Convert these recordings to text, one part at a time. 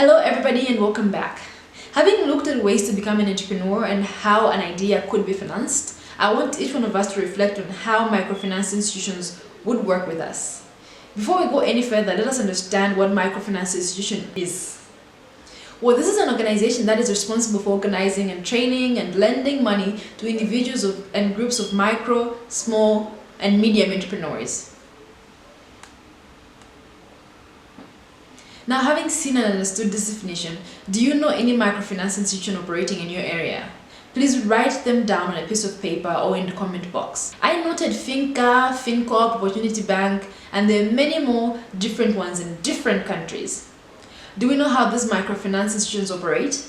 Hello everybody and welcome back. Having looked at ways to become an entrepreneur and how an idea could be financed, I want each one of us to reflect on how microfinance institutions would work with us. Before we go any further, let us understand what microfinance institution is. Well, this is an organization that is responsible for organizing and training and lending money to individuals and groups of micro, small, and medium entrepreneurs. Now, having seen and understood this definition, do you know any microfinance institution operating in your area? Please write them down on a piece of paper or in the comment box. I noted Finca, FinCorp, Opportunity Bank, and there are many more different ones in different countries. Do we know how these microfinance institutions operate?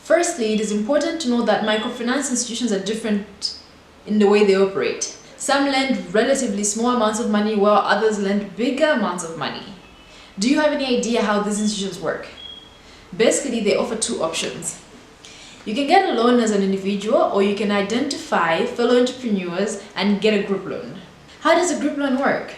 Firstly, it is important to know that microfinance institutions are different in the way they operate. Some lend relatively small amounts of money while others lend bigger amounts of money. Do you have any idea how these institutions work? Basically, they offer two options. You can get a loan as an individual, or you can identify fellow entrepreneurs and get a group loan. How does a group loan work?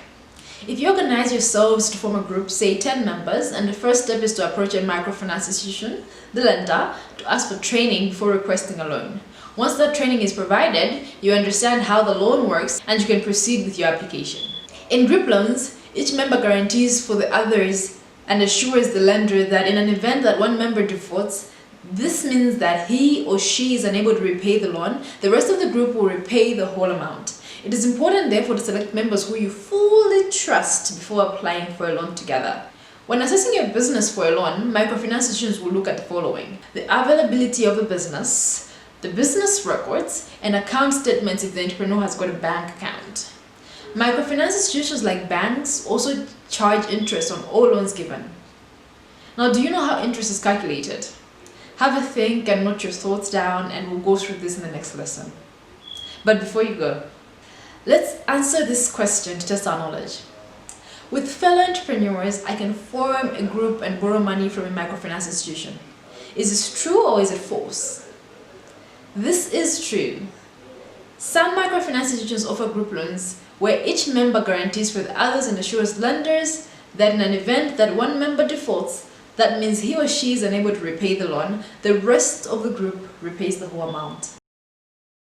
If you organize yourselves to form a group, say 10 members, and the first step is to approach a microfinance institution, the lender, to ask for training before requesting a loan. Once that training is provided, you understand how the loan works and you can proceed with your application. In group loans, each member guarantees for the others and assures the lender that in an event that one member defaults, this means that he or she is unable to repay the loan, the rest of the group will repay the whole amount. It is important, therefore, to select members who you fully trust before applying for a loan together. When assessing your business for a loan, microfinance institutions will look at the following: the availability of the business records, and account statements if the entrepreneur has got a bank account. Microfinance institutions like banks also charge interest on all loans given. Now, do you know how interest is calculated? Have a think and note your thoughts down, and we'll go through this in the next lesson. But before you go, let's answer this question to test our knowledge. With fellow entrepreneurs, I can form a group and borrow money from a microfinance institution. Is this true or is it false? This is true. Some microfinance institutions offer group loans where each member guarantees for the others and assures lenders that in an event that one member defaults, that means he or she is unable to repay the loan, the rest of the group repays the whole amount.